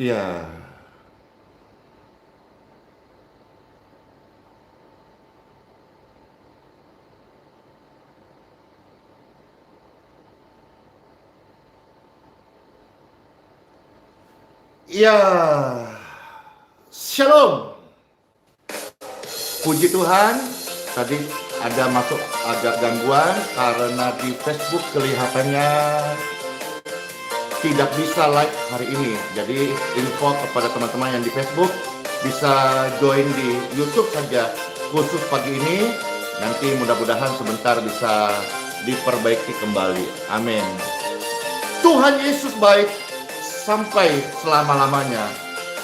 Iya. Iya. Shalom. Puji Tuhan, tadi ada masuk agak gangguan karena di Facebook kelihatannya tidak bisa live hari ini. Jadi info kepada teman-teman yang di Facebook bisa join di YouTube saja khusus pagi ini. Nanti mudah-mudahan sebentar bisa diperbaiki kembali. Amin. Tuhan Yesus baik sampai selama-lamanya.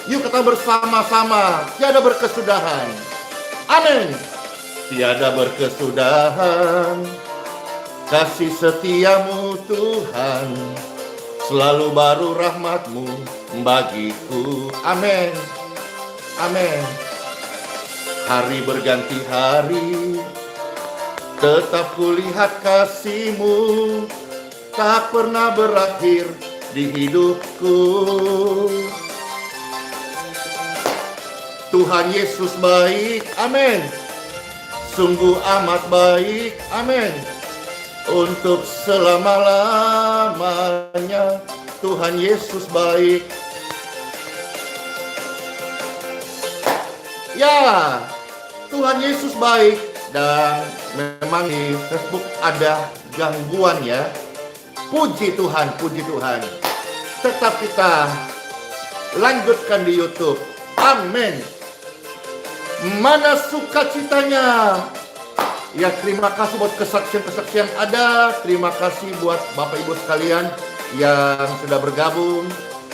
Yuk kita bersama-sama, tiada berkesudahan. Amin. Tiada berkesudahan kasih setiamu Tuhan, selalu baru rahmatmu bagiku. Amin. Amin. Hari berganti hari, tetap kulihat kasih-Mu, tak pernah berakhir di hidupku. Tuhan Yesus baik, amin. Sungguh amat baik, amin. Untuk selama-lamanya Tuhan Yesus baik. Ya, Tuhan Yesus baik. Dan memang di Facebook ada gangguan ya. Puji Tuhan, puji Tuhan. Tetap kita lanjutkan di YouTube. Amin. Mana sukacitanya. Ya, terima kasih buat kesaksian-kesaksian ada. Terima kasih buat Bapak Ibu sekalian yang sudah bergabung.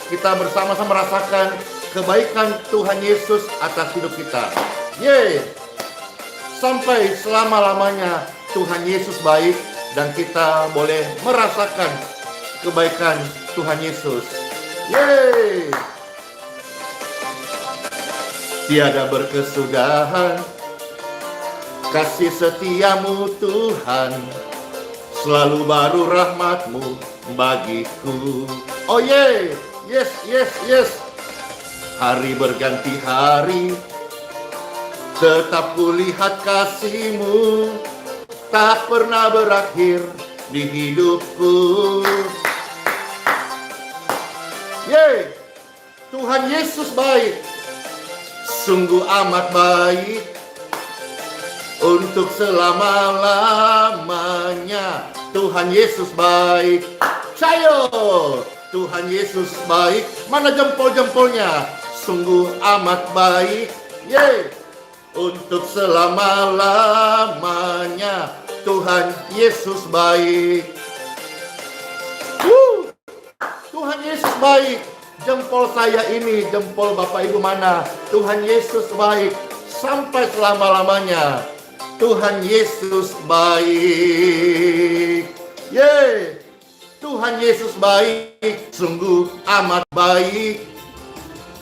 Kita bersama-sama merasakan kebaikan Tuhan Yesus atas hidup kita. Yeay. Sampai selama-lamanya Tuhan Yesus baik dan kita boleh merasakan kebaikan Tuhan Yesus. Yeay. Tiada berkesudahan kasih setiamu Tuhan, selalu baru rahmatmu bagiku. Oh yeah, yes, yes, yes. Hari berganti hari, tetap kulihat kasih-Mu, tak pernah berakhir di hidupku. Yeay, Tuhan Yesus baik, sungguh amat baik. Untuk selama-lamanya Tuhan Yesus baik. Cayo, Tuhan Yesus baik. Mana jempol-jempolnya? Sungguh amat baik. Yeay. Untuk selama-lamanya Tuhan Yesus baik. Tuhan Yesus baik. Jempol saya ini, jempol Bapak Ibu mana? Tuhan Yesus baik sampai selama-lamanya. Tuhan Yesus baik. Yeay. Tuhan Yesus baik, sungguh amat baik.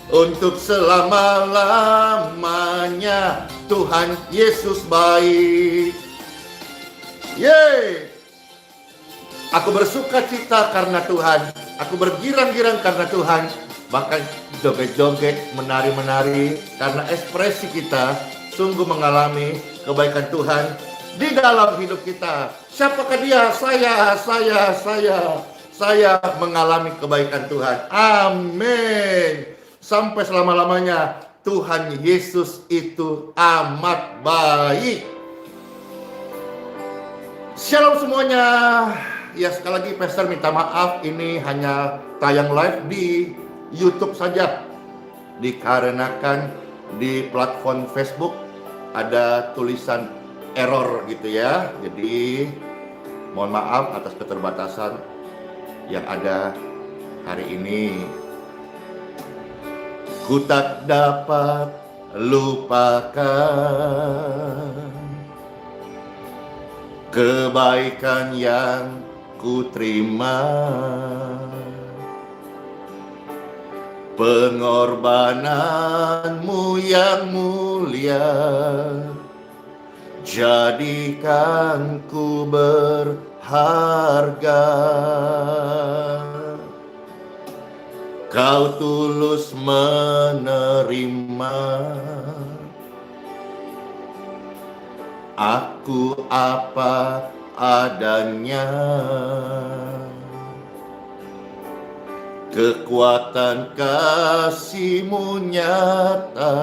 Untuk selama-lamanya Tuhan Yesus baik. Yeay. Aku bersuka cita karena Tuhan. Aku bergirang-girang karena Tuhan. Bahkan joget-joget, menari-menari, karena ekspresi kita sungguh mengalami kebaikan Tuhan di dalam hidup kita. Siapakah dia? Saya mengalami kebaikan Tuhan. Amin. Sampai selama-lamanya Tuhan Yesus itu amat baik. Shalom semuanya. Ya, sekali lagi Pastor minta maaf, ini hanya tayang live di YouTube saja. Dikarenakan di platform Facebook ada tulisan error gitu ya. Jadi mohon maaf atas keterbatasan yang ada hari ini. Ku tak dapat lupakan kebaikan yang ku terima, pengorbananmu yang mulia jadikan ku berharga. Kau tulus menerima aku apa adanya. Kekuatan kasih-Mu nyata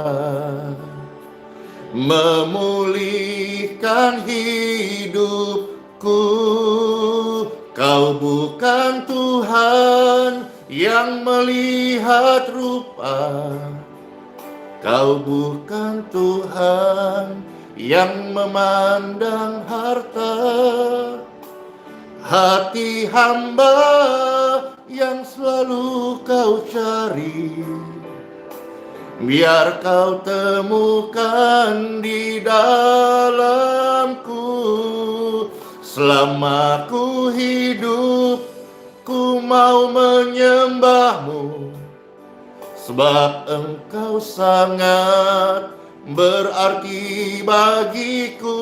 memulihkan hidupku. Kau bukan Tuhan yang melihat rupa, Kau bukan Tuhan yang memandang harta. Hati hamba yang selalu Kau cari, biar Kau temukan di dalamku. Selama ku hidup, ku mau menyembah-Mu, sebab Engkau sangat berarti bagiku.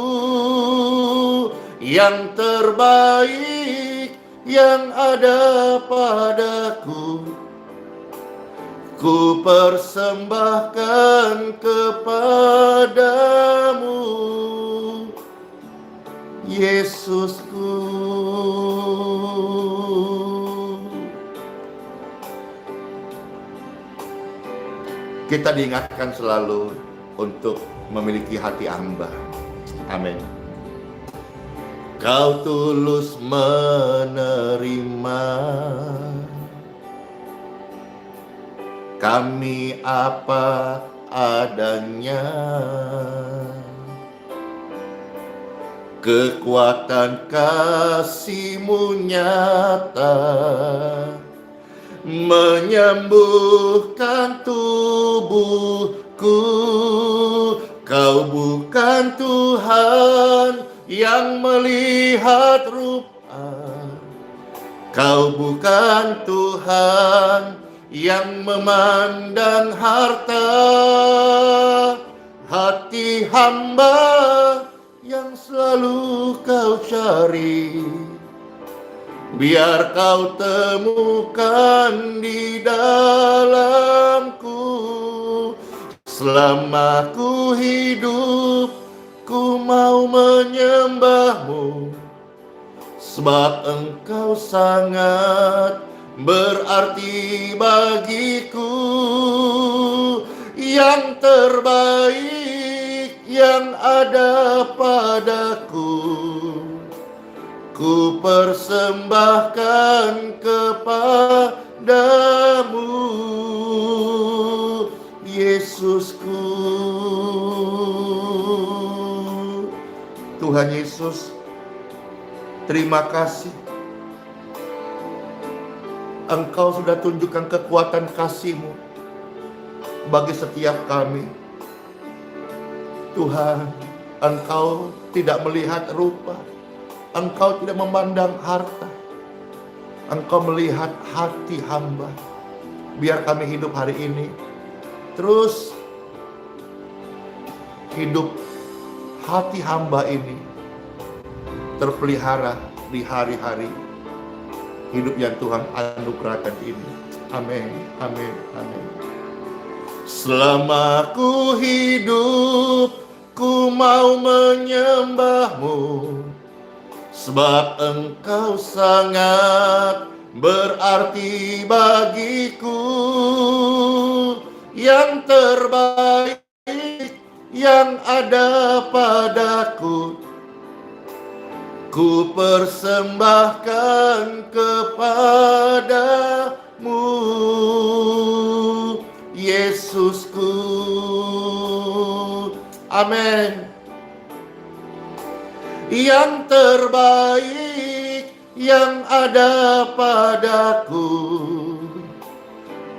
Yang terbaik yang ada padaku, ku persembahkan kepadamu, Yesusku. Kita diingatkan selalu untuk memiliki hati hamba. Amin. Kau tulus menerima kami apa adanya. Kekuatan kasih-Mu nyata menyembuhkan tubuhku. Kau bukan Tuhan yang melihat rupa, Kau bukan Tuhan yang memandang harta. Hati hamba yang selalu Kau cari, biar Kau temukan di dalamku. Selama ku hidup, ku mau menyembah-Mu, sebab Engkau sangat berarti bagiku. Yang terbaik yang ada padaku, ku persembahkan kepadamu, Yesusku. Tuhan Yesus, terima kasih. Engkau sudah tunjukkan kekuatan kasih-Mu bagi setiap kami. Tuhan, Engkau tidak melihat rupa, Engkau tidak memandang harta, Engkau melihat hati hamba. Biar kami hidup hari ini terus hidup hati hamba ini terpelihara di hari-hari hidup yang Tuhan anugerahkan ini. Amin, amin, amin. Selama ku hidup, ku mau menyembah-Mu, sebab Engkau sangat berarti bagiku. Yang terbaik yang ada padaku, ku persembahkan kepadamu, Yesusku. Amin. Yang terbaik yang ada padaku,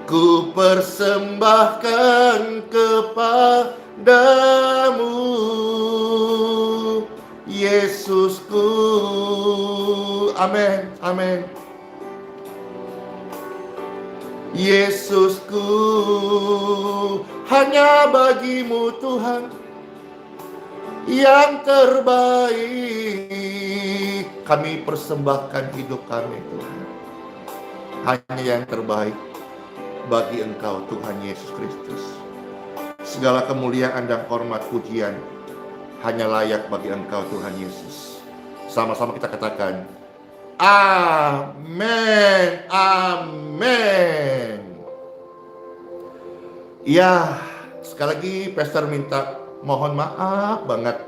ku persembahkan kepadamu, Yesusku. Amin, amin. Yesusku, hanya bagimu Tuhan yang terbaik. Kami persembahkan hidup kami Tuhan, hanya yang terbaik bagi Engkau Tuhan Yesus Kristus. Segala kemuliaan dan hormat pujian hanya layak bagi Engkau Tuhan Yesus. Sama-sama kita katakan, amin, amin. Ya, sekali lagi Pastor minta mohon maaf banget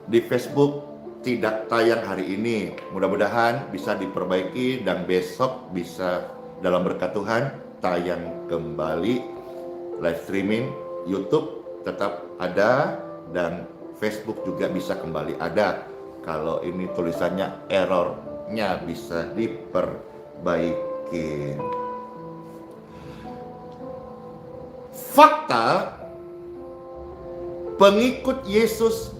di Facebook tidak tayang hari ini. Mudah-mudahan bisa diperbaiki dan besok bisa dalam berkat Tuhan tayang kembali. Live streaming YouTube tetap ada dan Facebook juga bisa kembali ada. Kalau ini tulisannya errornya bisa diperbaiki. Fakta, pengikut Yesus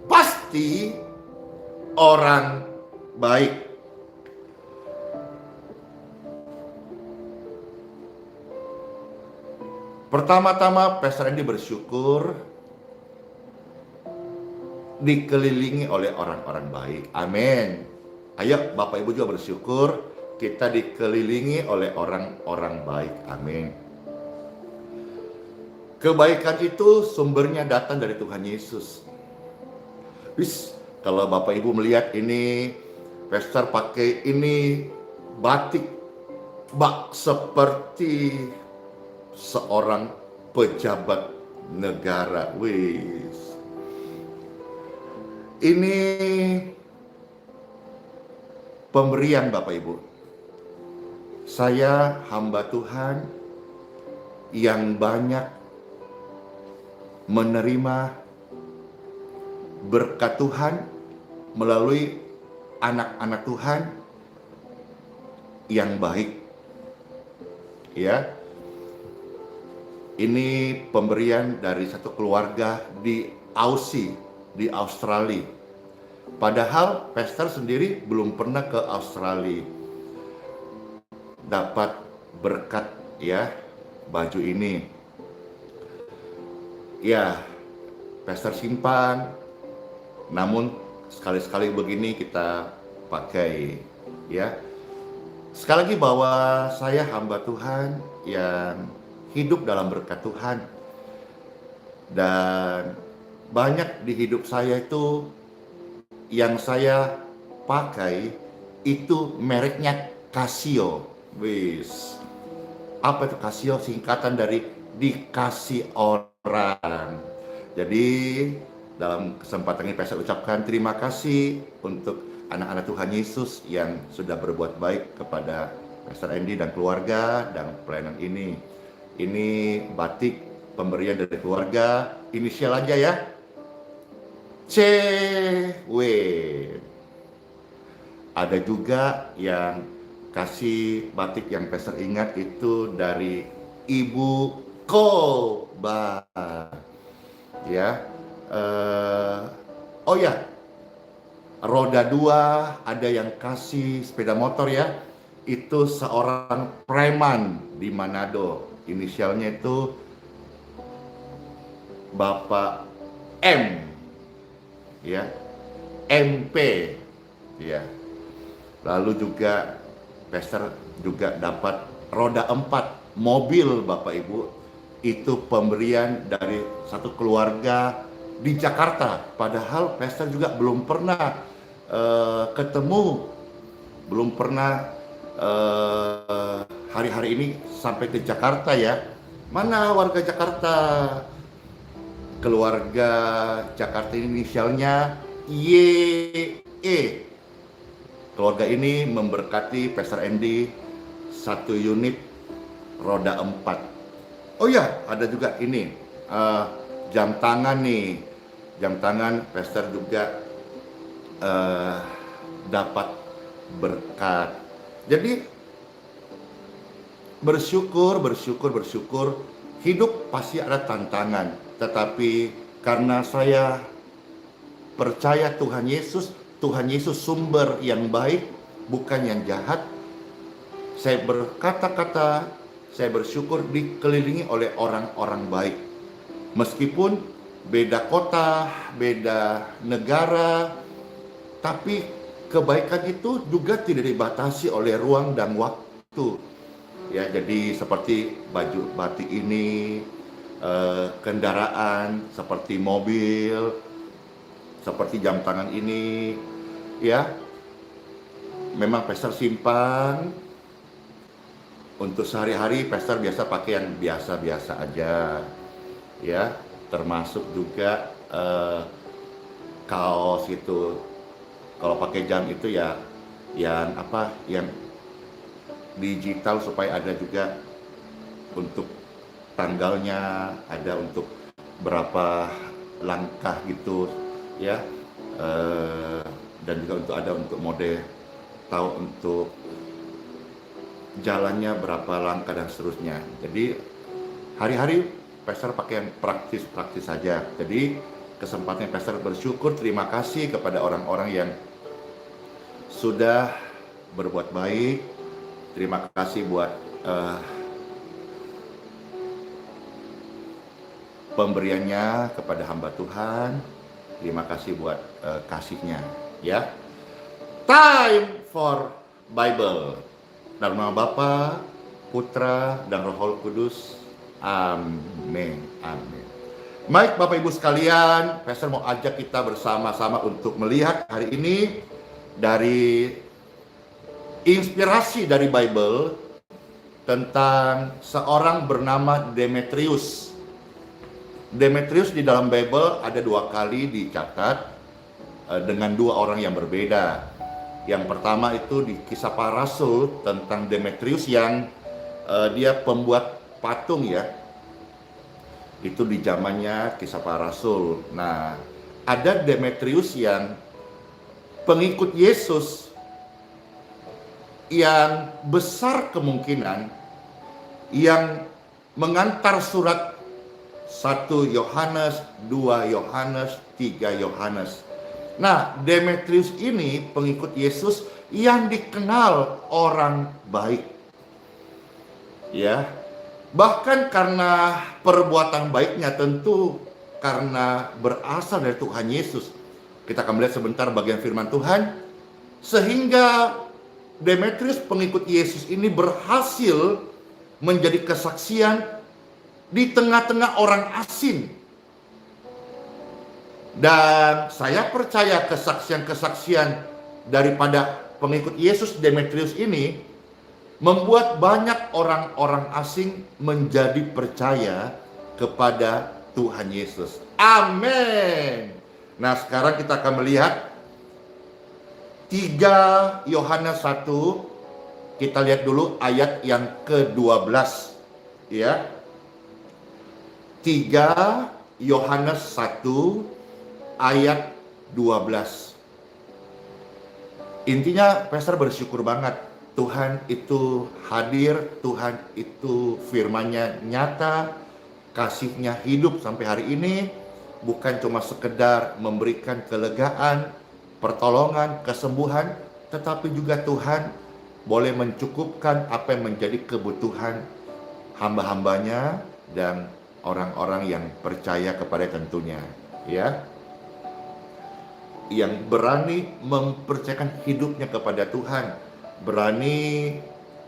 pasti orang baik. Pertama-tama Pastor Andy bersyukur dikelilingi oleh orang-orang baik. Amin. Ayo Bapak Ibu juga bersyukur kita dikelilingi oleh orang-orang baik. Amin. Kebaikan itu sumbernya datang dari Tuhan Yesus. Kalau Bapak Ibu melihat ini, Pastor pakai ini batik bak seperti seorang pejabat negara. Ini pemberian Bapak Ibu. Saya hamba Tuhan yang banyak menerima berkat Tuhan melalui anak-anak Tuhan yang baik. Ya. Ini pemberian dari satu keluarga di Aussie, di Australia. Padahal Pastor sendiri belum pernah ke Australia. Dapat berkat ya baju ini. Ya, Pastor simpan. Namun sekali-sekali begini kita pakai ya. Sekali lagi bahwa saya hamba Tuhan yang hidup dalam berkat Tuhan. Dan banyak di hidup saya itu yang saya pakai itu mereknya Casio. Apa itu Casio? Singkatan dari dikasih orang. Jadi dalam kesempatan ini saya ucapkan terima kasih untuk anak-anak Tuhan Yesus yang sudah berbuat baik kepada Pastor Andy dan keluarga dan pelayanan ini. Ini batik pemberian dari keluarga, inisial aja ya, CW. Ada juga yang kasih batik yang Pastor ingat itu dari Ibu Koba. Ya, oh ya, roda 2 ada yang kasih sepeda motor ya. Itu seorang preman di Manado. Inisialnya itu Bapak M. Ya, MP. Ya. Lalu juga Pastor juga dapat roda 4 mobil Bapak Ibu. Itu pemberian dari satu keluarga di Jakarta. Padahal Pastor juga belum pernah ketemu, belum pernah hari-hari ini sampai ke Jakarta ya. Mana warga Jakarta? Keluarga Jakarta ini inisialnya YE. Keluarga ini memberkati Pastor Andy 1 unit roda 4. Oh ya, ada juga ini jam tangan nih. Jam tangan Pastor juga dapat berkat. Jadi bersyukur. Hidup pasti ada tantangan, tetapi karena saya percaya Tuhan Yesus sumber yang baik, bukan yang jahat. Saya berkata-kata, saya bersyukur dikelilingi oleh orang-orang baik. Meskipun beda kota, beda negara, tapi kebaikan itu juga tidak dibatasi oleh ruang dan waktu. Ya, jadi seperti baju batik ini, kendaraan seperti mobil, seperti jam tangan ini, ya, memang pastor simpan untuk sehari-hari. Pastor biasa pakai yang biasa-biasa aja, ya, termasuk juga kaos itu. Kalau pakai jam itu ya yang apa, yang digital, supaya ada juga untuk tanggalnya, ada untuk berapa langkah gitu, ya. Dan juga untuk ada untuk mode, tahu untuk jalannya berapa langkah dan seterusnya. Jadi hari-hari pastor pakai yang praktis-praktis saja. Jadi kesempatan pastor bersyukur, terima kasih kepada orang-orang yang sudah berbuat baik. Terima kasih buat pemberiannya kepada hamba Tuhan. Terima kasih buat kasihnya, ya. Time for Bible. Dalam nama Bapa, Putra, dan Roh Kudus. Amin. Amin. Baik Bapak Ibu sekalian, pastor mau ajak kita bersama-sama untuk melihat hari ini dari inspirasi dari Bible tentang seorang bernama Demetrius. Demetrius di dalam Bible ada 2 kali dicatat dengan 2 orang yang berbeda. Yang pertama itu di Kisah Para Rasul tentang Demetrius yang dia pembuat patung, ya. Itu di zamannya Kisah Para Rasul. Nah, ada Demetrius yang pengikut Yesus yang besar kemungkinan yang mengantar surat 1 Yohanes, 2 Yohanes, 3 Yohanes. Nah, Demetrius ini pengikut Yesus yang dikenal orang baik. Ya. Bahkan karena perbuatan baiknya, tentu karena berasal dari Tuhan Yesus. Kita akan melihat sebentar bagian firman Tuhan, sehingga Demetrius pengikut Yesus ini berhasil menjadi kesaksian di tengah-tengah orang asing. Dan saya percaya kesaksian-kesaksian daripada pengikut Yesus Demetrius ini membuat banyak orang-orang asing menjadi percaya kepada Tuhan Yesus. Amin. Nah, sekarang kita akan melihat 3 Yohanes 1, kita lihat dulu ayat yang ke-12, ya. 3 Yohanes 1 ayat 12. Intinya pastor bersyukur banget, Tuhan itu hadir, Tuhan itu firman-Nya nyata, kasih-Nya hidup sampai hari ini, bukan cuma sekedar memberikan kelegaan, pertolongan, kesembuhan, tetapi juga Tuhan boleh mencukupkan apa yang menjadi kebutuhan hamba-hambanya dan orang-orang yang percaya kepada tentunya, ya, yang berani mempercayakan hidupnya kepada Tuhan, berani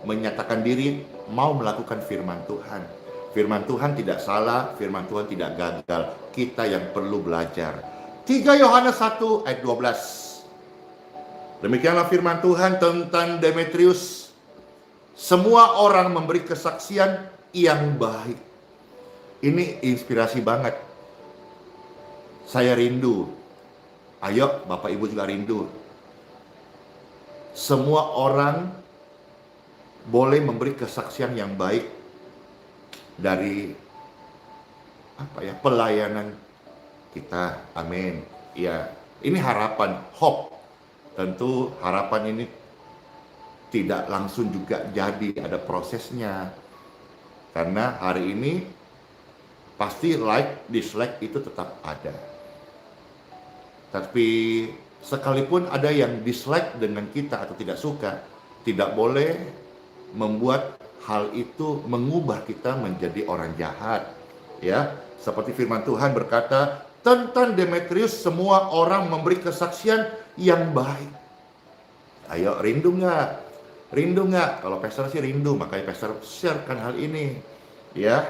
menyatakan diri mau melakukan firman Tuhan. Firman Tuhan tidak salah, firman Tuhan tidak gagal. Kita yang perlu belajar. 3 Yohanes 1 ayat 12. Demikianlah firman Tuhan tentang Demetrius. Semua orang memberi kesaksian yang baik. Ini inspirasi banget. Saya rindu. Ayo, Bapak Ibu juga rindu. Semua orang boleh memberi kesaksian yang baik dari pelayanan kita. Amin. Ya, ini harapan, hope. Tentu harapan ini tidak langsung juga jadi, ada prosesnya. Karena hari ini pasti like, dislike itu tetap ada. Tapi sekalipun ada yang dislike dengan kita atau tidak suka, tidak boleh membuat hal itu mengubah kita menjadi orang jahat. Ya, seperti firman Tuhan berkata, tentang Demetrius semua orang memberi kesaksian yang baik. Ayo, rindu nggak Rindu nggak? Kalau pastor sih rindu, makanya pastor sharekan hal ini. Ya,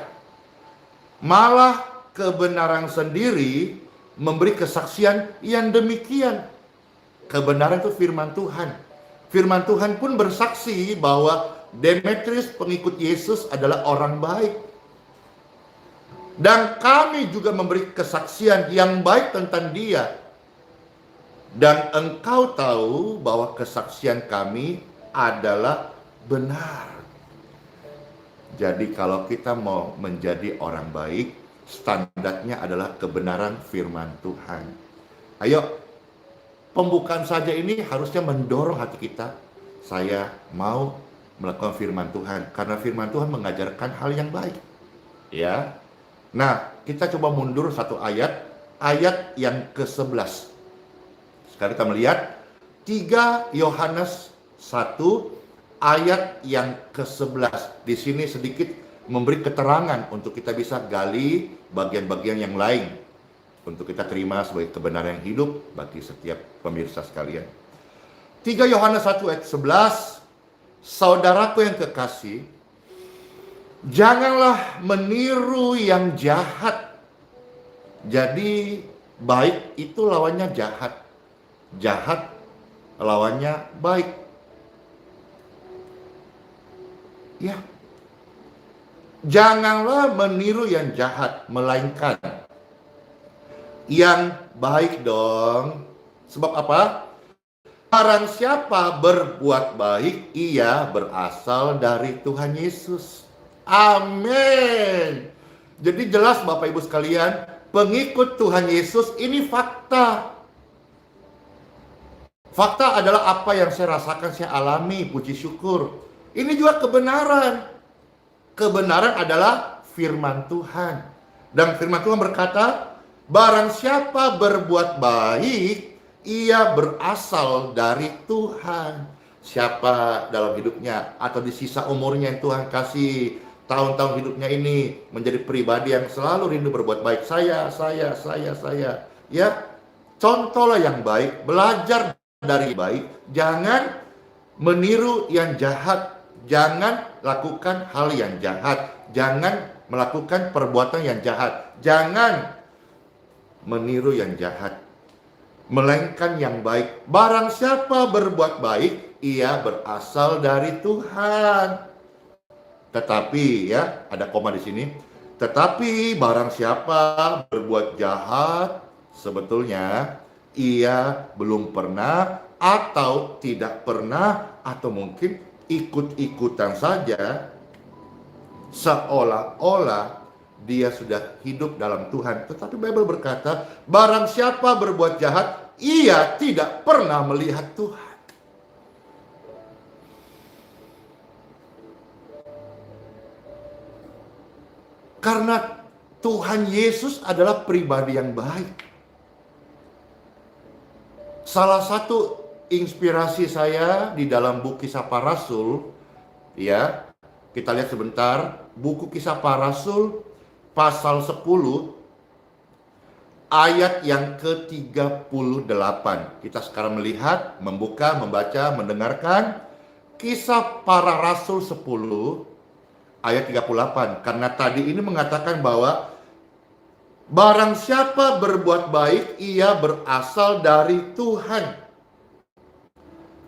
malah kebenaran sendiri memberi kesaksian yang demikian. Kebenaran itu firman Tuhan. Firman Tuhan pun bersaksi bahwa Demetrius pengikut Yesus adalah orang baik. Dan kami juga memberi kesaksian yang baik tentang dia. Dan engkau tahu bahwa kesaksian kami adalah benar. Jadi kalau kita mau menjadi orang baik, standarnya adalah kebenaran firman Tuhan. Ayo, pembukaan saja ini harusnya mendorong hati kita. Saya mau melakukan firman Tuhan, karena firman Tuhan mengajarkan hal yang baik. Ya. Nah, kita coba mundur satu ayat yang ke-11. Sekarang kita melihat 3 Yohanes 1 ayat yang ke-11. Di sini sedikit memberi keterangan untuk kita bisa gali bagian-bagian yang lain untuk kita terima sebagai kebenaran yang hidup bagi setiap pemirsa sekalian. 3 Yohanes 1 ayat 11, saudaraku yang kekasih, janganlah meniru yang jahat. Jadi baik itu lawannya jahat, jahat lawannya baik. Ya, janganlah meniru yang jahat, melainkan yang baik dong. Sebab apa? Barang siapa berbuat baik, ia berasal dari Tuhan Yesus. Amin. Jadi jelas Bapak Ibu sekalian, pengikut Tuhan Yesus ini fakta. Fakta adalah apa yang saya rasakan, saya alami, puji syukur. Ini juga kebenaran. Kebenaran adalah firman Tuhan. Dan firman Tuhan berkata, barang siapa berbuat baik, ia berasal dari Tuhan. Siapa dalam hidupnya atau di sisa umurnya yang Tuhan kasih tahun-tahun hidupnya ini menjadi pribadi yang selalu rindu berbuat baik. Saya. Ya, contohlah yang baik, belajar dari baik, jangan meniru yang jahat. Jangan lakukan hal yang jahat. Jangan melakukan perbuatan yang jahat. Jangan meniru yang jahat, melainkan yang baik. Barang siapa berbuat baik, ia berasal dari Tuhan. Tetapi ya, ada koma di sini. Tetapi barang siapa berbuat jahat, sebetulnya ia belum pernah atau tidak pernah atau mungkin ikut-ikutan saja, seolah-olah dia sudah hidup dalam Tuhan. Tetapi Bible berkata, barang siapa berbuat jahat, ia tidak pernah melihat Tuhan. Karena Tuhan Yesus adalah pribadi yang baik. Salah satu inspirasi saya di dalam buku Kisah Para Rasul, ya, kita lihat sebentar, buku Kisah Para Rasul pasal 10 ayat yang ke-38. Kita sekarang melihat, membuka, membaca, mendengarkan Kisah Para Rasul 10 ayat 38. Karena tadi ini mengatakan bahwa barang siapa berbuat baik, ia berasal dari Tuhan.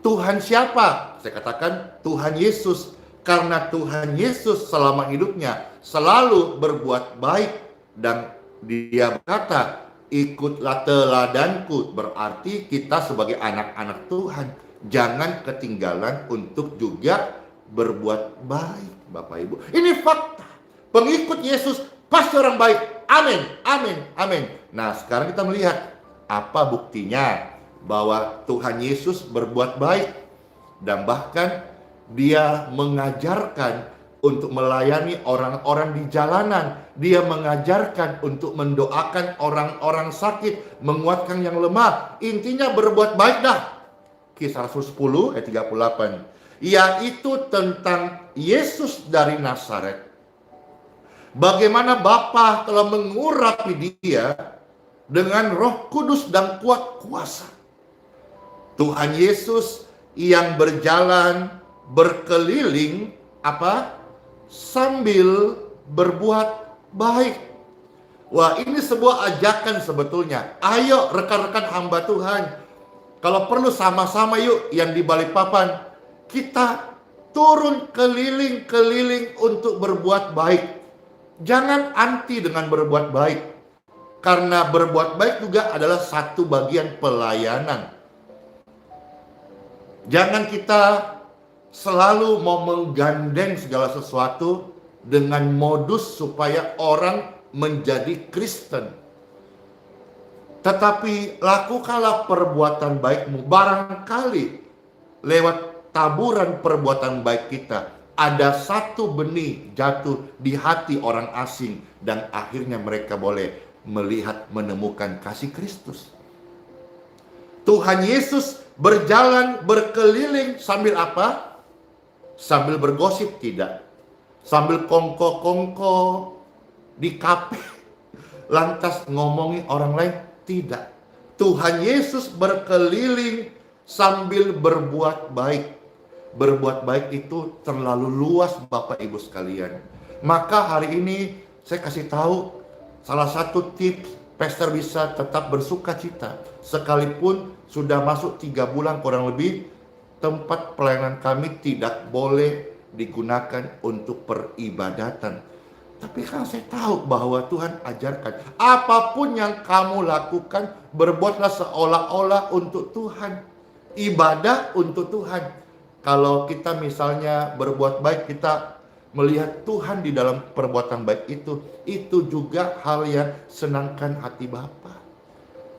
Tuhan siapa? Saya katakan Tuhan Yesus. Karena Tuhan Yesus selama hidupnya selalu berbuat baik. Dan dia berkata, ikutlah teladanku. Berarti kita sebagai anak-anak Tuhan jangan ketinggalan untuk juga berbuat baik, Bapak Ibu. Ini fakta. Pengikut Yesus pasti orang baik. Amin, amin, amin. Nah, sekarang kita melihat apa buktinya bahwa Tuhan Yesus berbuat baik, dan bahkan dia mengajarkan untuk melayani orang-orang di jalanan. Dia mengajarkan untuk mendoakan orang-orang sakit, menguatkan yang lemah. Intinya berbuat baik dah. Kisah Rasul 10 ayat 38. Yaitu tentang Yesus dari Nazaret. Bagaimana Bapa telah mengurapi dia dengan Roh Kudus dan kuat kuasa. Tuhan Yesus yang berjalan berkeliling apa? Sambil berbuat baik. Wah, ini sebuah ajakan sebetulnya. Ayo rekan-rekan hamba Tuhan, kalau perlu sama-sama yuk yang di Balikpapan, kita turun keliling-keliling untuk berbuat baik. Jangan anti dengan berbuat baik. Karena berbuat baik juga adalah satu bagian pelayanan. Jangan kita selalu mau menggandeng segala sesuatu dengan modus supaya orang menjadi Kristen. Tetapi lakukanlah perbuatan baikmu. Barangkali lewat taburan perbuatan baik kita, ada satu benih jatuh di hati orang asing, dan akhirnya mereka boleh melihat, menemukan kasih Kristus. Tuhan Yesus berjalan berkeliling sambil apa? Sambil bergosip? Tidak. Sambil kongko-kongko di kafe lantas ngomongin orang lain? Tidak. Tuhan Yesus berkeliling sambil berbuat baik. Berbuat baik itu terlalu luas Bapak Ibu sekalian. Maka hari ini saya kasih tahu salah satu tips pastor bisa tetap bersuka cita sekalipun sudah masuk 3 bulan kurang lebih. Tempat pelayanan kami tidak boleh digunakan untuk peribadatan. Tapi kan saya tahu bahwa Tuhan ajarkan, apapun yang kamu lakukan, berbuatlah seolah-olah untuk Tuhan. Ibadah untuk Tuhan. Kalau kita misalnya berbuat baik, kita melihat Tuhan di dalam perbuatan baik itu juga hal yang senangkan hati Bapa.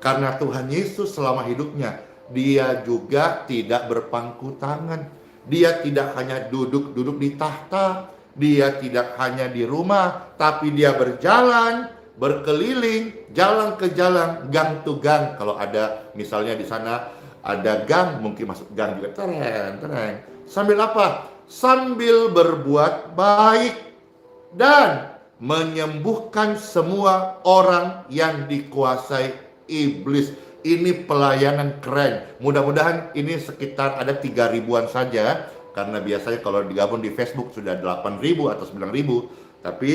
Karena Tuhan Yesus selama hidupnya, Dia juga tidak berpangku tangan. Dia tidak hanya duduk-duduk di tahta. Dia tidak hanya di rumah, tapi dia berjalan, berkeliling, jalan ke jalan, gang to gang. Kalau ada misalnya di sana ada gang, mungkin masuk gang juga. Tereng. Sambil apa? Sambil berbuat baik dan menyembuhkan semua orang yang dikuasai iblis. Ini pelayanan keren. Mudah-mudahan ini sekitar ada 3.000-an saja. Karena biasanya kalau digabung di Facebook sudah 8.000 atau 9.000. Tapi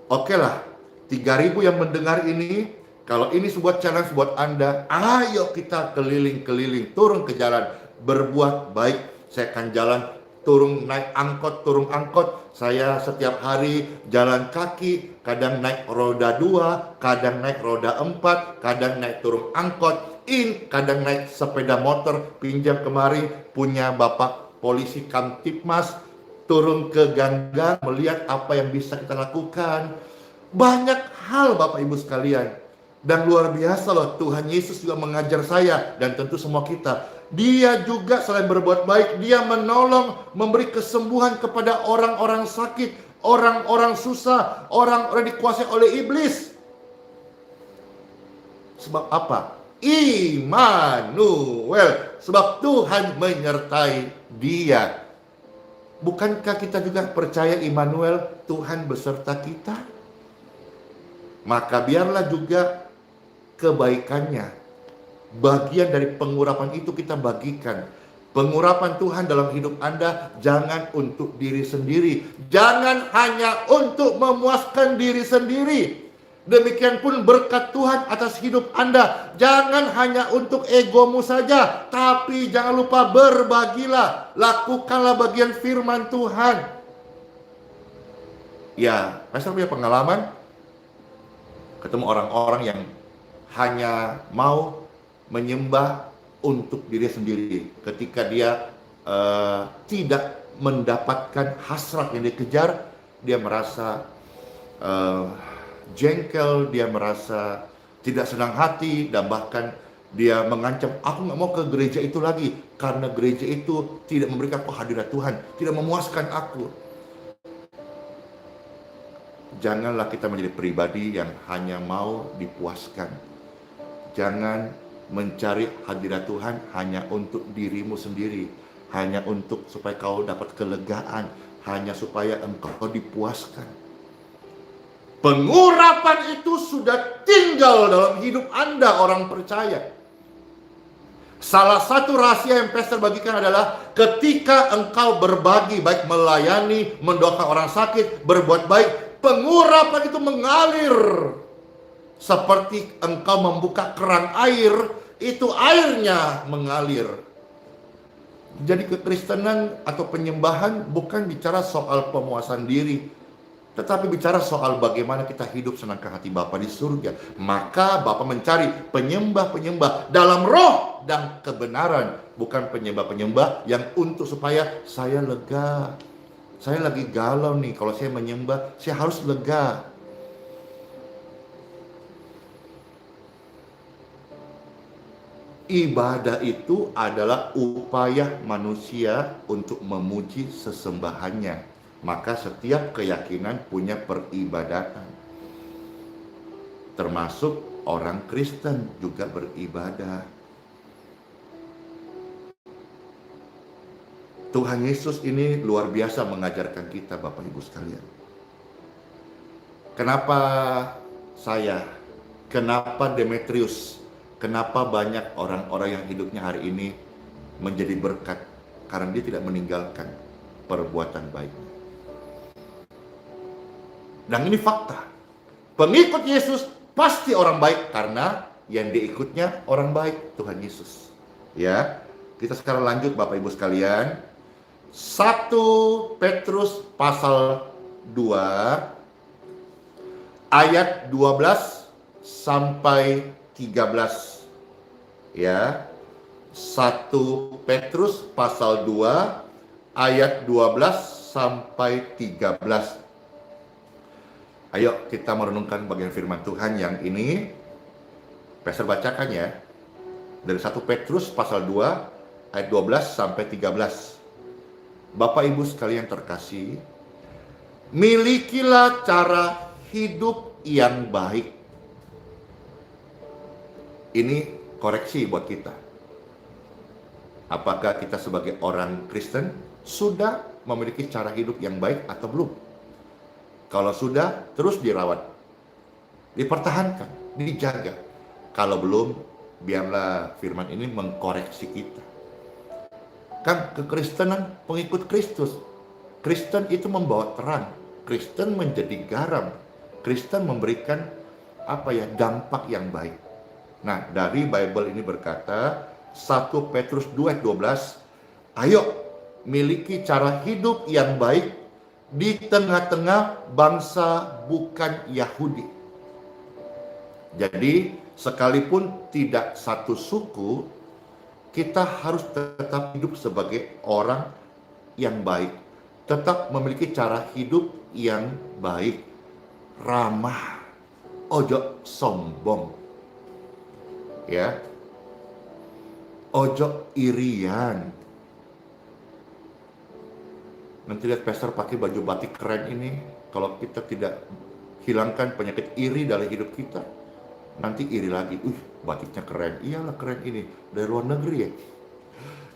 oke lah, 3.000 yang mendengar ini. Kalau ini sebuah challenge buat Anda, ayo kita keliling-keliling, turun ke jalan, berbuat baik. Saya akan jalan, turun naik angkot, turun angkot. Saya setiap hari jalan kaki, kadang naik roda 2, kadang naik roda 4, kadang naik turun angkot. Kadang naik sepeda motor, pinjam kemari punya Bapak polisi Kamtipmas, turun ke gang-gang, melihat apa yang bisa kita lakukan. Banyak hal Bapak Ibu sekalian. Dan luar biasa loh, Tuhan Yesus juga mengajar saya dan tentu semua kita. Dia juga selain berbuat baik, dia menolong, memberi kesembuhan kepada orang-orang sakit, orang-orang susah, orang-orang dikuasai oleh iblis. Sebab apa? Immanuel, sebab Tuhan menyertai dia. Bukankah kita juga percaya Immanuel, Tuhan beserta kita? Maka biarlah juga kebaikannya, bagian dari pengurapan itu kita bagikan. Pengurapan Tuhan dalam hidup Anda jangan untuk diri sendiri, jangan hanya untuk memuaskan diri sendiri. Demikian pun berkat Tuhan atas hidup Anda. Jangan hanya untuk egomu saja, tapi jangan lupa berbagilah. Lakukanlah bagian firman Tuhan. Ya, pastor punya pengalaman ketemu orang-orang yang hanya mau menyembah untuk diri sendiri. Ketika dia tidak mendapatkan hasrat yang dikejar, dia merasa jengkel, dia merasa tidak senang hati, dan bahkan dia mengancam, aku nggak mau ke gereja itu lagi karena gereja itu tidak memberikan kehadiran Tuhan, tidak memuaskan aku. Janganlah kita menjadi pribadi yang hanya mau dipuaskan. Jangan mencari hadirat Tuhan hanya untuk dirimu sendiri, hanya untuk supaya kau dapat kelegaan, hanya supaya engkau dipuaskan. Pengurapan itu sudah tinggal dalam hidup Anda, orang percaya. Salah satu rahasia yang pastor bagikan adalah ketika engkau berbagi, baik melayani, mendoakan orang sakit, berbuat baik, pengurapan itu mengalir. Seperti engkau membuka keran air, itu airnya mengalir. Jadi kekristenan atau penyembahan bukan bicara soal pemuasan diri, tetapi bicara soal bagaimana kita hidup senangkan hati Bapa di surga. Maka Bapa mencari penyembah-penyembah dalam roh dan kebenaran, bukan penyembah-penyembah yang untuk supaya saya lega. Saya lagi galau nih, kalau saya menyembah, saya harus lega. Ibadah itu adalah upaya manusia untuk memuji sesembahannya. Maka setiap keyakinan punya peribadatan. Termasuk orang Kristen juga beribadah. Tuhan Yesus ini luar biasa mengajarkan kita, Bapak Ibu sekalian. Kenapa saya, kenapa Demetrius, kenapa banyak orang-orang yang hidupnya hari ini menjadi berkat? Karena dia tidak meninggalkan perbuatan baiknya. Dan ini fakta. Pengikut Yesus pasti orang baik karena yang diikutnya orang baik, Tuhan Yesus. Ya, kita sekarang lanjut Bapak Ibu sekalian. 1 Petrus pasal 2 ayat 12 sampai 13. Ya. 1 Petrus pasal 2 ayat 12 sampai 13. Ayo kita merenungkan bagian firman Tuhan yang ini. Pastor bacakan ya. Dari 1 Petrus pasal 2 ayat 12 sampai 13. Bapak Ibu sekalian terkasih, milikilah cara hidup yang baik. Ini koreksi buat kita. Apakah kita sebagai orang Kristen sudah memiliki cara hidup yang baik atau belum? Kalau sudah, terus dirawat, dipertahankan, dijaga. Kalau belum, biarlah firman ini mengkoreksi kita. Kan kekristenan pengikut Kristus. Kristen itu membawa terang. Kristen menjadi garam. Kristen memberikan dampak yang baik. Nah, dari Bible ini berkata, 1 Petrus 2 ayat 12, ayo miliki cara hidup yang baik di tengah-tengah bangsa bukan Yahudi. Jadi, sekalipun tidak satu suku, kita harus tetap hidup sebagai orang yang baik. Tetap memiliki cara hidup yang baik. Ramah. Ojo sombong. Ya. Ojo irian. Nanti lihat pastor pakai baju batik keren ini. Kalau kita tidak hilangkan penyakit iri dalam hidup kita, nanti iri lagi. Batiknya keren. Iyalah keren ini. Dari luar negeri ya.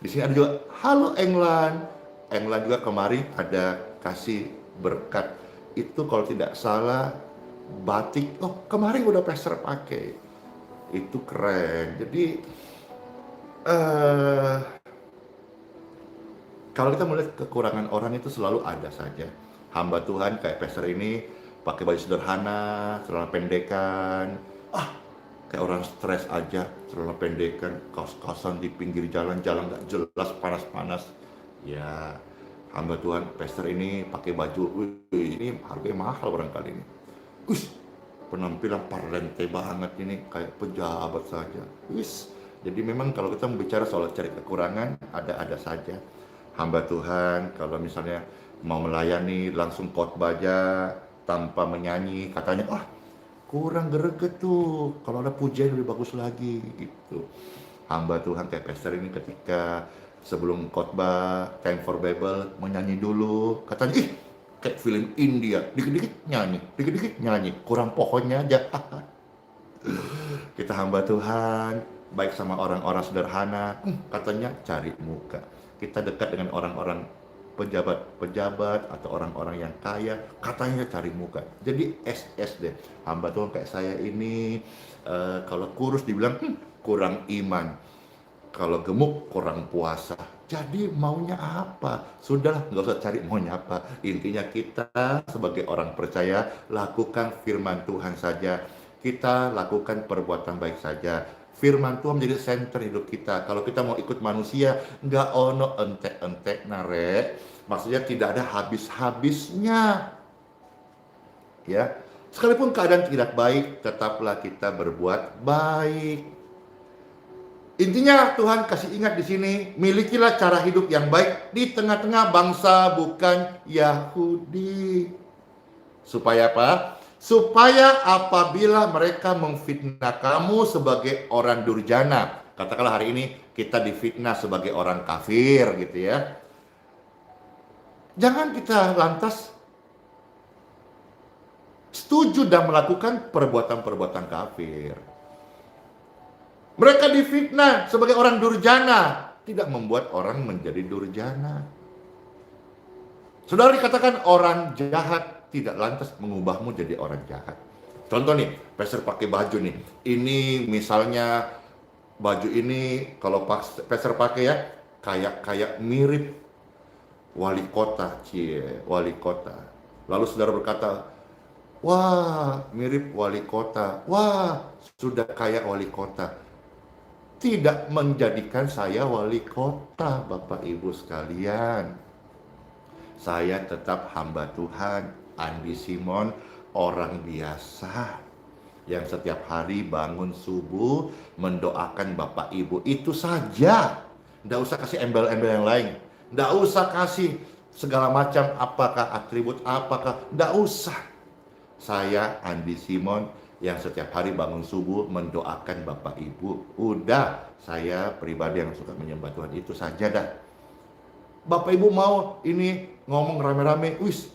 Di sini ada juga, halo England. England juga kemarin ada kasih berkat. Itu kalau tidak salah batik. Oh, kemarin udah pastor pakai. Itu keren. Jadi kalau kita melihat kekurangan orang itu selalu ada saja. Hamba Tuhan kayak pastor ini pakai baju sederhana, celana pendekan. Kayak orang stres aja, celana pendekan, kaos-kaosan di pinggir jalan nggak jelas, panas-panas. Ya, hamba Tuhan pastor ini pakai baju, ini harganya mahal barangkali ini. Penampilan parlente banget ini, kayak pejabat saja. Jadi memang kalau kita bicara soal cari kekurangan, ada saja. Hamba Tuhan kalau misalnya mau melayani langsung khotbah aja tanpa menyanyi, katanya kurang greget tuh, kalau ada pujian lebih bagus lagi gitu. Hamba Tuhan kayak pastor ini ketika sebelum khotbah Time for Bible menyanyi dulu, katanya kayak film India, dikit-dikit nyanyi, kurang pohonnya aja. Kita hamba Tuhan baik sama orang-orang sederhana, katanya cari muka. Kita dekat dengan orang-orang pejabat atau orang-orang yang kaya, katanya cari muka. Jadi SS deh. Hamba Tuhan kayak saya ini kalau kurus dibilang kurang iman. Kalau gemuk kurang puasa. Jadi maunya apa? Sudahlah, nggak usah cari maunya apa. Intinya kita sebagai orang percaya lakukan firman Tuhan saja. Kita lakukan perbuatan baik saja. Firman Tuhan menjadi center hidup kita. Kalau kita mau ikut manusia, nggak ono entek-entek nare. Maksudnya tidak ada habis-habisnya. Ya, sekalipun keadaan tidak baik, tetaplah kita berbuat baik. Intinya Tuhan kasih ingat di sini, milikilah cara hidup yang baik di tengah-tengah bangsa bukan Yahudi. Supaya apa? Supaya apabila mereka memfitnah kamu sebagai orang durjana, katakanlah hari ini kita difitnah sebagai orang kafir gitu ya. Jangan kita lantas setuju dan melakukan perbuatan-perbuatan kafir. Mereka difitnah sebagai orang durjana, tidak membuat orang menjadi durjana. Saudara dikatakan orang jahat tidak lantas mengubahmu jadi orang jahat. Contoh nih, pastor pakai baju nih. Ini misalnya baju ini kalau pastor pakai ya kayak mirip wali kota, wali kota. Lalu saudara berkata, wah mirip wali kota, wah sudah kayak wali kota. Tidak menjadikan saya wali kota, Bapak Ibu sekalian. Saya tetap hamba Tuhan, Andi Simon, orang biasa yang setiap hari bangun subuh mendoakan Bapak Ibu. Itu saja. Nggak usah kasih embel-embel yang lain. Nggak usah kasih segala macam apakah atribut apakah. Nggak usah. Saya Andi Simon yang setiap hari bangun subuh mendoakan Bapak Ibu. Udah, saya pribadi yang suka menyembah Tuhan, itu saja dah. Bapak Ibu mau ini ngomong rame-rame, wis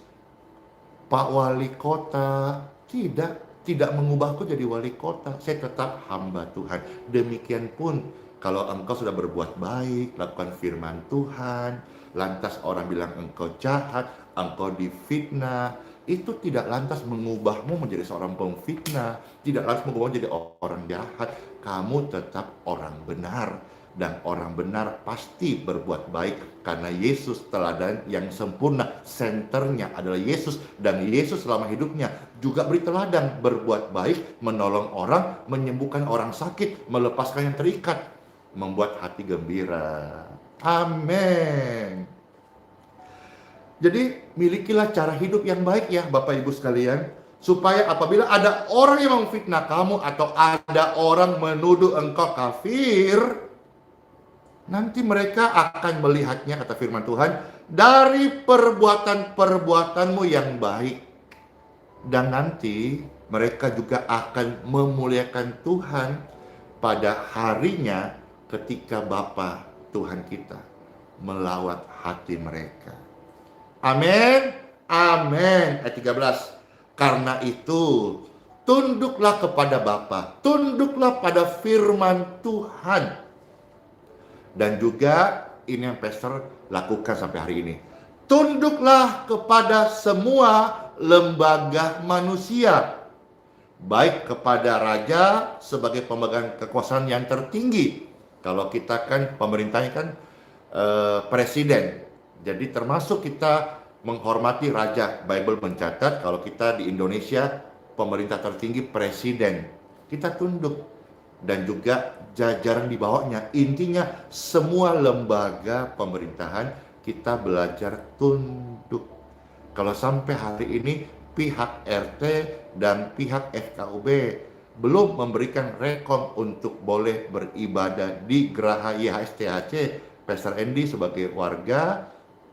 Pak Wali Kota, tidak mengubahku jadi wali kota. Saya tetap hamba Tuhan. Demikian pun kalau engkau sudah berbuat baik, lakukan firman Tuhan, lantas orang bilang engkau jahat, engkau difitnah, itu tidak lantas mengubahmu menjadi seorang pemfitnah, tidak lantas mengubahmu menjadi orang jahat. Kamu tetap orang benar, dan orang benar pasti berbuat baik karena Yesus teladan yang sempurna. Senternya adalah Yesus, dan Yesus selama hidupnya juga beri teladan berbuat baik, menolong orang, menyembuhkan orang sakit, melepaskan yang terikat, membuat hati gembira. Amin. Jadi milikilah cara hidup yang baik ya Bapak Ibu sekalian, supaya apabila ada orang yang memfitnah kamu atau ada orang menuduh engkau kafir, nanti mereka akan melihatnya, kata firman Tuhan, dari perbuatan-perbuatanmu yang baik. Dan nanti mereka juga akan memuliakan Tuhan pada harinya ketika Bapa Tuhan kita melawat hati mereka. Amin, amin. Ayat 13. Karena itu, tunduklah kepada Bapa, tunduklah pada firman Tuhan. Dan juga ini yang pastor lakukan sampai hari ini. Tunduklah kepada semua lembaga manusia, baik kepada raja sebagai pemegang kekuasaan yang tertinggi. Kalau kita kan pemerintahnya kan presiden. Jadi termasuk kita menghormati raja. Bible mencatat kalau kita di Indonesia pemerintah tertinggi presiden. Kita tunduk, dan juga jajaran di bawahnya. Intinya semua lembaga pemerintahan kita belajar tunduk. Kalau sampai hari ini pihak RT dan pihak FKUB belum memberikan rekom untuk boleh beribadah di Geraha YHSTHC, Pastor Andy sebagai warga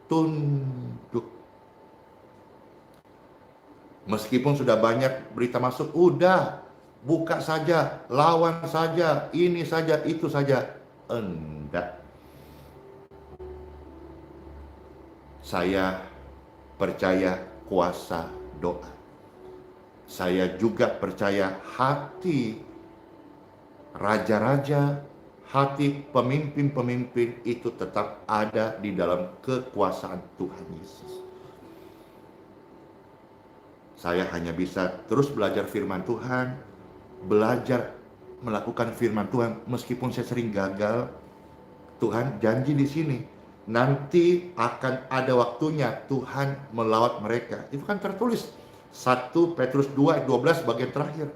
tunduk. Meskipun sudah banyak berita masuk, udah buka saja, lawan saja, ini saja, itu saja. Enggak. Saya percaya kuasa doa. Saya juga percaya hati raja-raja, hati pemimpin-pemimpin itu tetap ada di dalam kekuasaan Tuhan Yesus. Saya hanya bisa terus belajar firman Tuhan, belajar melakukan firman Tuhan meskipun saya sering gagal, Tuhan janji di sini, nanti akan ada waktunya Tuhan melawat mereka. Itu kan tertulis 1 Petrus 2 ayat 12 bagian terakhir.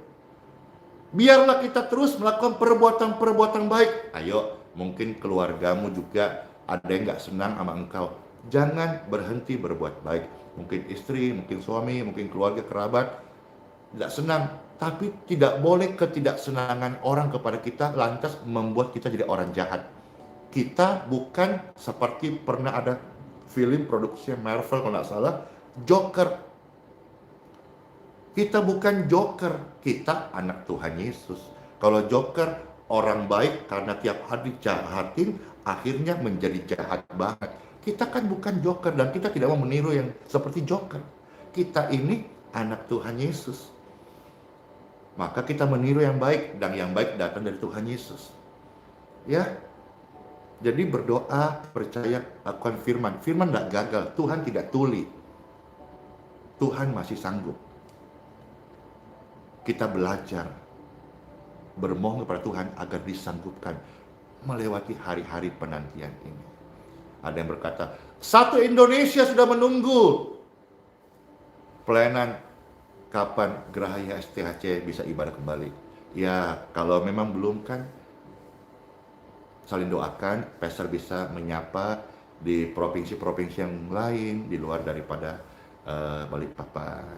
Biarlah kita terus melakukan perbuatan-perbuatan baik. Ayo, mungkin keluargamu juga ada yang gak senang sama engkau. Jangan berhenti berbuat baik. Mungkin istri, mungkin suami, mungkin keluarga, kerabat tidak senang. Tapi tidak boleh ketidaksenangan orang kepada kita lantas membuat kita jadi orang jahat. Kita bukan seperti pernah ada film produksi Marvel kalau nggak salah, Joker. Kita bukan Joker, kita anak Tuhan Yesus. Kalau Joker, orang baik karena tiap hari jahatin, akhirnya menjadi jahat banget. Kita kan bukan Joker dan kita tidak mau meniru yang seperti Joker. Kita ini anak Tuhan Yesus. Maka kita meniru yang baik, dan yang baik datang dari Tuhan Yesus. Ya, jadi berdoa, percaya, lakukan firman. Firman tidak gagal, Tuhan tidak tuli. Tuhan masih sanggup. Kita belajar bermohon kepada Tuhan agar disanggupkan melewati hari-hari penantian ini. Ada yang berkata, satu Indonesia sudah menunggu pelayanan kapan Gerahaya STHC bisa ibadah kembali. Ya, kalau memang belum kan, saling doakan, pastor bisa menyapa di provinsi-provinsi yang lain di luar daripada Balikpapan.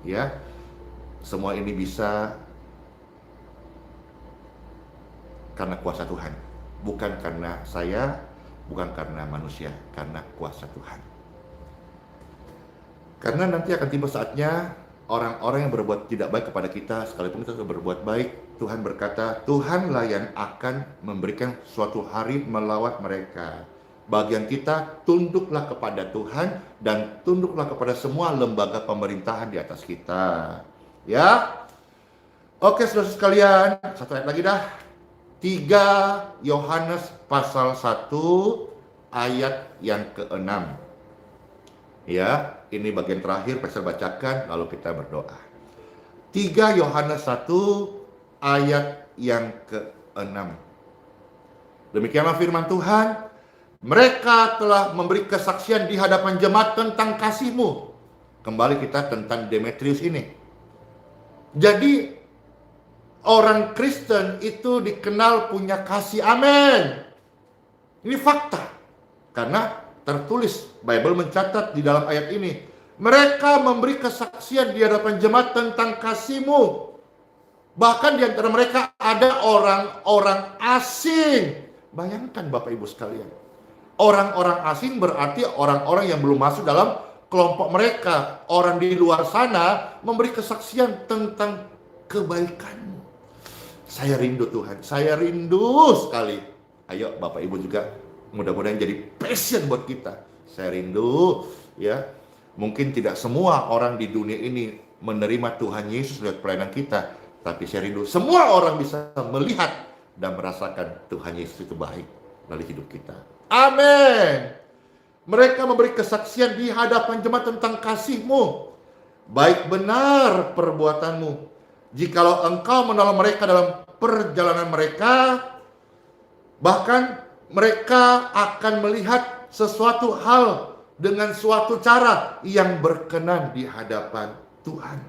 Ya, semua ini bisa karena kuasa Tuhan, bukan karena saya, bukan karena manusia, karena kuasa Tuhan. Karena nanti akan tiba saatnya orang-orang yang berbuat tidak baik kepada kita, sekalipun kita sudah berbuat baik, Tuhan berkata, Tuhanlah yang akan memberikan suatu hari melawat mereka. Bagian kita, tunduklah kepada Tuhan dan tunduklah kepada semua lembaga pemerintahan di atas kita. Ya, oke saudara sekalian, satu ayat lagi dah. 3 Yohanes pasal 1 ayat yang ke-6. Ya, ini bagian terakhir pastor bacakan lalu kita berdoa. 3 Yohanes 1 ayat yang ke-6. Demikianlah firman Tuhan, mereka telah memberi kesaksian di hadapan jemaat tentang kasih-Mu. Kembali kita tentang Demetrius ini. Jadi orang Kristen itu dikenal punya kasih, amin. Ini fakta. Karena tertulis, Bible mencatat di dalam ayat ini. Mereka memberi kesaksian di hadapan jemaat tentang kasih-Mu. Bahkan di antara mereka ada orang-orang asing. Bayangkan Bapak Ibu sekalian. Orang-orang asing berarti orang-orang yang belum masuk dalam kelompok mereka. Orang di luar sana memberi kesaksian tentang kebaikanmu. Saya rindu Tuhan, saya rindu sekali. Ayo Bapak Ibu juga mudah-mudahan jadi passion buat kita. Saya rindu ya. Mungkin tidak semua orang di dunia ini menerima Tuhan Yesus lewat pelayanan kita, tapi saya rindu semua orang bisa melihat dan merasakan Tuhan Yesus itu baik dalam hidup kita. Amin. Mereka memberi kesaksian di hadapan jemaat tentang kasih-Mu. Baik benar perbuatanmu. Jikalau Engkau menolong mereka dalam perjalanan mereka, bahkan mereka akan melihat sesuatu hal dengan suatu cara yang berkenan di hadapan Tuhan.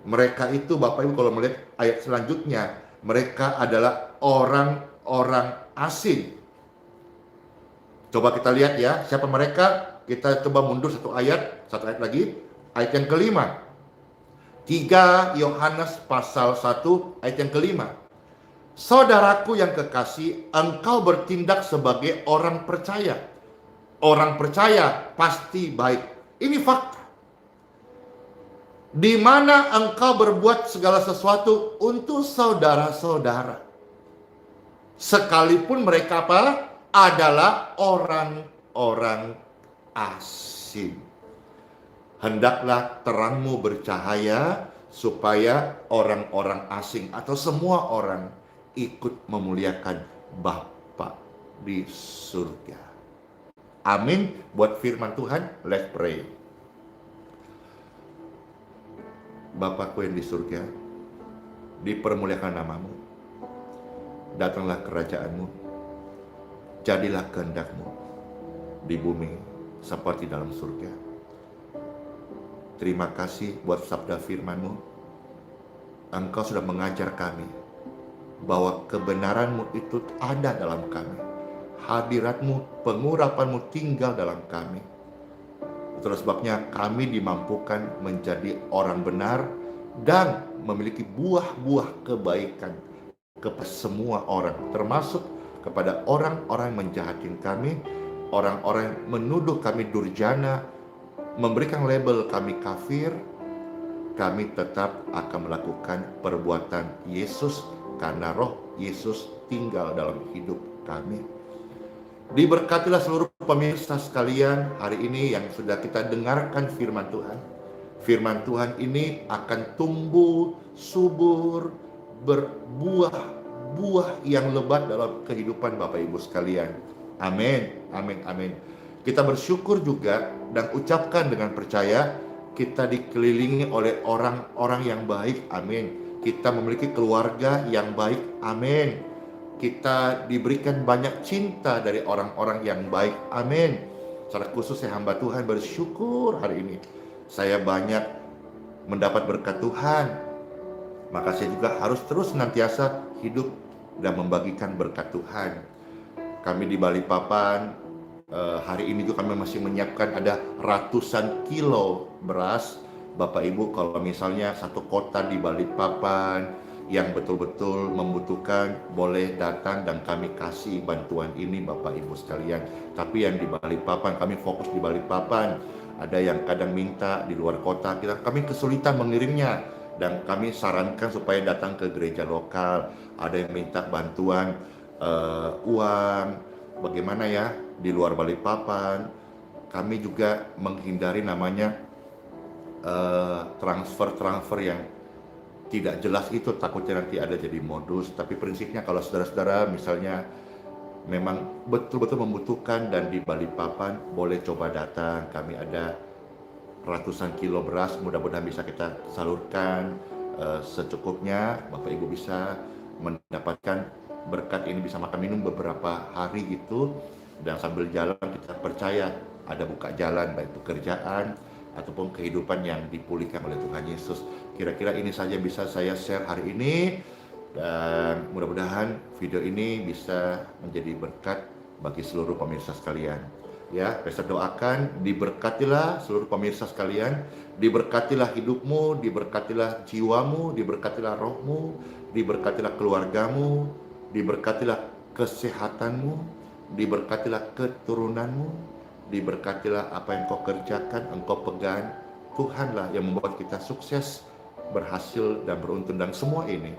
Mereka itu, Bapak Ibu, kalau melihat ayat selanjutnya, mereka adalah orang-orang asing. Coba kita lihat ya, siapa mereka? Kita coba mundur satu ayat lagi. Ayat yang kelima. 3 Yohanes pasal 1 ayat yang kelima. Saudaraku yang kekasih, engkau bertindak sebagai orang percaya. Orang percaya pasti baik. Ini fakta. Di mana engkau berbuat segala sesuatu untuk saudara-saudara. Sekalipun mereka apa? Adalah orang-orang asing. Hendaklah terangmu bercahaya supaya orang-orang asing atau semua orang ikut memuliakan Bapa di surga. Amin. Buat firman Tuhan, let's pray. Bapakku yang di surga, dipermuliakan namamu. Datanglah kerajaanmu. jadilah kehendak-Mu di bumi seperti dalam surga. Terima kasih buat sabda firman-Mu. Engkau sudah mengajar kami bahwa kebenaran-Mu itu ada dalam kami. Hadirat-Mu, pengurapan-Mu tinggal dalam kami. Itulah sebabnya kami dimampukan menjadi orang benar dan memiliki buah-buah kebaikan kepada semua orang, termasuk kepada orang-orang yang menjahatin kami, orang-orang yang menuduh kami durjana, memberikan label kami kafir. Kami tetap akan melakukan perbuatan Yesus karena roh Yesus tinggal dalam hidup kami. Diberkatilah seluruh pemirsa sekalian hari ini yang sudah kita dengarkan firman Tuhan. Firman Tuhan ini akan tumbuh, subur, berbuah yang lebat dalam kehidupan Bapak Ibu sekalian. Amin, amin, amin. Kita bersyukur juga dan ucapkan dengan percaya, kita dikelilingi oleh orang-orang yang baik, amin. Kita memiliki keluarga yang baik, amin. Kita diberikan banyak cinta dari orang-orang yang baik, amin. Secara khusus saya hamba Tuhan bersyukur hari ini saya banyak mendapat berkat Tuhan. Maka saya juga harus terus senantiasa hidup dan membagikan berkat Tuhan. Kami di Balikpapan hari ini juga kami masih menyiapkan ada ratusan kilo beras. Bapak Ibu kalau misalnya satu kota di Balikpapan yang betul-betul membutuhkan boleh datang dan kami kasih bantuan ini Bapak Ibu sekalian. Tapi yang di Balikpapan, kami fokus di Balikpapan. Ada yang kadang minta di luar kota, kami kesulitan mengirimnya dan kami sarankan supaya datang ke gereja lokal. Ada yang minta bantuan uang, bagaimana ya di luar Balikpapan. Kami juga menghindari namanya transfer yang tidak jelas, itu takutnya nanti ada jadi modus. Tapi prinsipnya kalau saudara-saudara misalnya memang betul-betul membutuhkan dan di Balikpapan, boleh coba datang. Kami ada ratusan kilo beras, mudah-mudahan bisa kita salurkan secukupnya. Bapak Ibu bisa mendapatkan berkat ini, bisa makan minum beberapa hari gitu. Dan sambil jalan kita percaya ada buka jalan, baik pekerjaan ataupun kehidupan yang dipulihkan oleh Tuhan Yesus. Kira-kira ini saja bisa saya share hari ini, dan mudah-mudahan video ini bisa menjadi berkat bagi seluruh pemirsa sekalian. Ya, saya doakan diberkatilah seluruh pemirsa sekalian, diberkatilah hidupmu, diberkatilah jiwamu, diberkatilah rohmu, diberkatilah keluargamu, diberkatilah kesehatanmu, diberkatilah keturunanmu, diberkatilah apa yang kau kerjakan, engkau pegang. Tuhanlah yang membuat kita sukses, berhasil dan beruntung, dan semua ini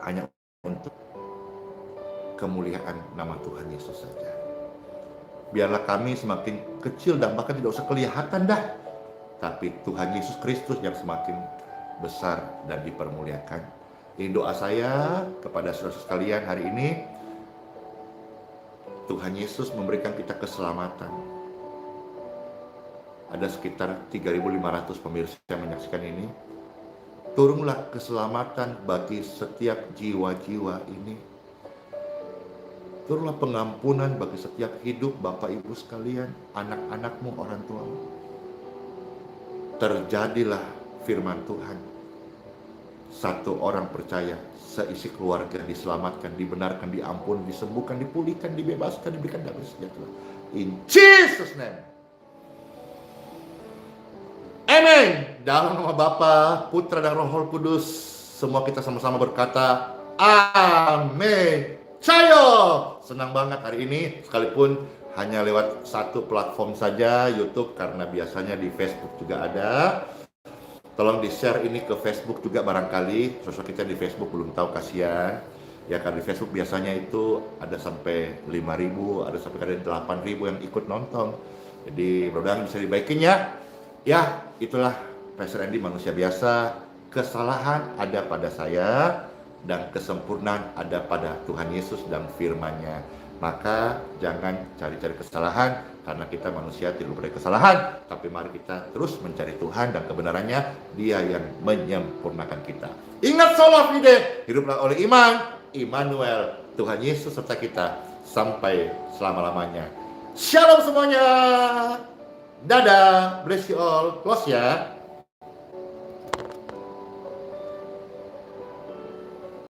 hanya untuk kemuliaan nama Tuhan Yesus saja. Biarlah kami semakin kecil dan bahkan tidak usah kelihatan dah, tapi Tuhan Yesus Kristus yang semakin besar dan dipermuliakan. Ini doa saya kepada saudara sekalian hari ini. Tuhan Yesus memberikan kita keselamatan. Ada sekitar 3.500 pemirsa yang menyaksikan ini. Turunlah keselamatan bagi setiap jiwa-jiwa ini. Turunlah pengampunan bagi setiap hidup Bapak Ibu sekalian, anak-anakmu, orang tuamu. Terjadilah firman Tuhan. Satu orang percaya, seisi keluarga diselamatkan, dibenarkan, diampuni, disembuhkan, dipulihkan, dibebaskan, diberikan damai sejahtera. In Jesus' name. Amen. Dalam nama Bapa, Putra dan Roh Kudus, semua kita sama-sama berkata, amin. Cayo. Senang banget hari ini, sekalipun hanya lewat satu platform saja, YouTube, karena biasanya di Facebook juga ada. Tolong di-share ini ke Facebook juga barangkali. Sosok kita di Facebook belum tahu, kasihan. Ya, karena di Facebook biasanya itu ada sampai 5.000, ada sampai 8.000 yang ikut nonton. Jadi mudah-mudahan bisa dibaikin ya. Ya, itulah Pastor Andy, manusia biasa. Kesalahan ada pada saya dan kesempurnaan ada pada Tuhan Yesus dan firman-Nya. Maka jangan cari-cari kesalahan, karena kita manusia tidak boleh kesalahan. Tapi mari kita terus mencari Tuhan dan kebenarannya. Dia yang menyempurnakan kita. Ingat sola fide, hiduplah oleh iman, Immanuel, Tuhan Yesus serta kita. sampai selama-lamanya. Shalom semuanya. Dadah, bless you all. Close ya.